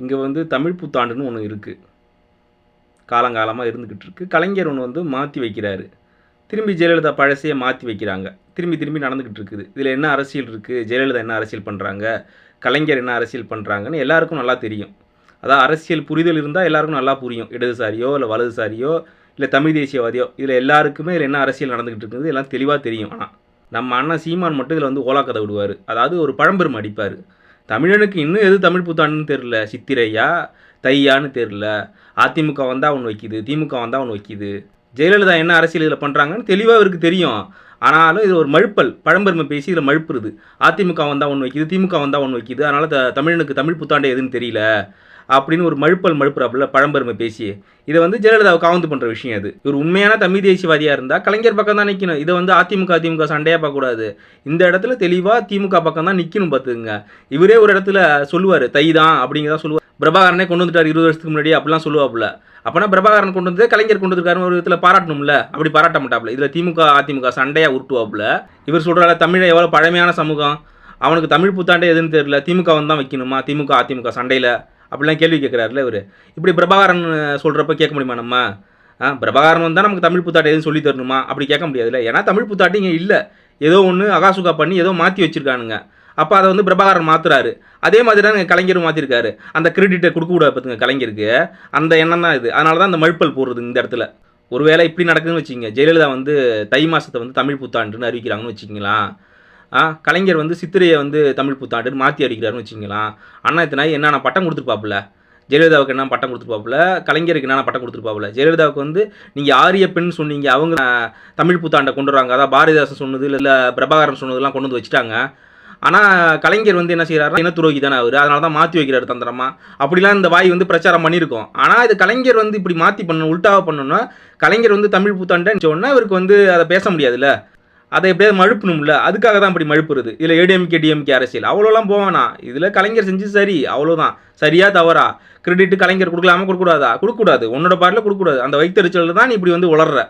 இங்கே வந்து தமிழ் புத்தாண்டுன்னு ஒன்று இருக்குது, காலங்காலமாக இருந்துக்கிட்டு இருக்குது. கலைஞர் ஒன்று வந்து மாற்றி வைக்கிறாரு, திரும்பி ஜெயலலிதா பழசையை மாற்றி வைக்கிறாங்க. திரும்பி திரும்பி நடந்துக்கிட்டு இருக்குது. இதில் என்ன அரசியல் இருக்குது, ஜெயலலிதா என்ன அரசியல் பண்ணுறாங்க, கலைஞர் என்ன அரசியல் பண்ணுறாங்கன்னு எல்லாருக்கும் நல்லா தெரியும். அதான் அரசியல் புரிதல் இருந்தால் எல்லாருக்கும் நல்லா புரியும். இடதுசாரியோ இல்லை வலதுசாரியோ இல்லை தமிழ் தேசியவாதியோ, இதில் எல்லாருக்குமே இதில் என்ன அரசியல் நடந்துக்கிட்டு இருக்குது எல்லாம் தெளிவாக தெரியும். ஆனால் நம்ம அண்ணன் சீமான் மட்டும் இதில் வந்து ஓலாக்கதை விடுவார். அதாவது ஒரு பழம்பெருமை அடிப்பார். தமிழனுக்கு இன்னும் எது தமிழ் புத்தாண்டுன்னு தெரில, சித்திரையா தையான்னு தெரில. அதிமுக வந்தால் ஒன்று வைக்கிது, திமுக வந்தால் ஒன்று வைக்கிது. ஜெயலலிதா என்ன அரசியல் இதில் பண்ணுறாங்கன்னு தெளிவாக அவருக்கு தெரியும். ஆனாலும் இது ஒரு மழுப்பல், பழம்பெருமை பேசி இதில் மழுப்புறது. அதிமுக வந்தால் ஒன்று வைக்கிது, திமுக வந்தால் ஒன்று வைக்கிது, அதனால் தமிழனுக்கு தமிழ் புத்தாண்டு எதுன்னு தெரியல அப்படின்னு ஒரு மழுப்புறாப்புல பழம்பெருமை பேசி. இதை வந்து ஜெயலலிதாவை காவந்து பண்ணுற விஷயம் அது. இவர் உண்மையான தமிழ் தேசியவாதியாக இருந்தால் கலைஞர் பக்கம் தான் நிற்கணும். இதை வந்து அதிமுக சண்டையாக பார்க்கக்கூடாது. இந்த இடத்துல தெளிவாக திமுக பக்கம் தான் நிற்கணும். பார்த்துக்குங்க. இவரே ஒரு இடத்துல சொல்லுவார், தை தான் அப்படிங்கிறதான் சொல்லுவார். பிரபாகரனே கொண்டு வந்துட்டார் 20 வருஷத்துக்கு முன்னாடி அப்படிலாம் சொல்லுவாப்புல. அப்போனா பிரபாகரன் கொண்டு வந்து கலைஞர் கொண்டு வந்துருக்காருன்னு ஒரு விதத்தில் பாராட்டணும்ல. அப்படி பாராட்ட மாட்டாப்புல. இதில் திமுக அதிமுக சண்டையாக உருட்டுவாப்புல. இவர் சொல்கிறால தமிழை எவ்வளோ பழமையான சமூகம், அவனுக்கு தமிழ் புத்தாண்டே எதுன்னு தெரியல, திமுக வந்து தான் வைக்கணுமா, திமுக அதிமுக சண்டையில் அப்படிலாம் கேள்வி கேட்குறாருல இவர். இப்படி பிரபாகரன் சொல்கிறப்ப கேட்க முடியுமா நம்ம? பிரபாகரன் வந்தால் நமக்கு தமிழ் புத்தாண்டு எதுவும் சொல்லி தரணுமா? அப்படி கேட்க முடியாதுல்ல. ஏன்னா தமிழ் புத்தாண்டு இங்கே இல்லை, ஏதோ ஒன்று அகாசுகா பண்ணி ஏதோ மாற்றி வச்சுருக்கானுங்க. அப்போ அதை வந்து பிரபாகரன் மாற்றுறாரு. அதே மாதிரி தான் கலைஞரும் மாற்றிருக்காரு. அந்த கிரெடிட்டை கொடுக்கக்கூடாது பார்த்துங்க கலைஞருக்கு. அந்த எண்ணம் தான் இது. அதனால தான் அந்த மழுப்பல் போடுறது இந்த இடத்துல. ஒருவேளை இப்படி நடக்குதுன்னு வச்சுக்கோங்க, ஜெயலலிதா வந்து தை மாதத்தை வந்து தமிழ் புத்தாண்டுன்னு அறிவிக்கிறாங்கன்னு வச்சுக்கிங்களா, கலைஞர் வந்து சித்திரையை வந்து தமிழ் புத்தாண்டுன்னு மாற்றி அடிக்கிறாருன்னு வச்சுக்கலாம். அண்ணா இத்தனை என்னென்ன பட்டம் கொடுத்துருப்பாப்புல, ஜெயலலிதாவுக்கு என்ன பட்டம் கொடுத்துருப்பாப்புல, கலைஞருக்கு என்னென்ன பட்டம் கொடுத்துருப்பாப்புல. ஜெயலலிதாவுக்கு வந்து நீங்கள் ஆரிய பெண் சொன்னீங்க, அவங்க தமிழ் புத்தாண்டை கொண்டு வராங்க. அதான் பாரதிதாசன் சொன்னது இல்லை பிரபாகரன் சொன்னதெல்லாம் கொண்டு வந்து வச்சுட்டாங்க. ஆனால் கலைஞர் வந்து என்ன செய்கிறாரு, இன துரோகி தானே அவர், அதனால தான் மாற்றி வைக்கிறாரு தந்திரமா. அப்படிலாம் இந்த வாய் வந்து பிரச்சாரம் பண்ணியிருக்கோம். ஆனால் இது கலைஞர் வந்து இப்படி மாற்றி பண்ணணும், உல்ட்டாவாக பண்ணணும்னா கலைஞர் வந்து தமிழ் புத்தாண்டுன்னு சொன்னால் இவருக்கு வந்து அதை பேச முடியாதுல்ல, அதை எப்படியாவது மழுப்பணும்ல. அதுக்காக தான் இப்படி மழுப்புறது. இதில் ஏடிஎம்கே டிஎம்கே அரசியல் அவ்வளோலாம் போவானா. இதில் கலைஞர் செஞ்சு சரி, அவ்வளோதான். சரியா தவறா, கிரெடிட் கலைஞர் கொடுக்கலாமா கொடுக்கக்கூடாதா? கொடுக்கக்கூடாது. உன்னோட பாட்டில் கொடுக்கக்கூடாது. அந்த வைத்தறிச்சலில் தான் நீ இப்படி வந்து உளர்ற.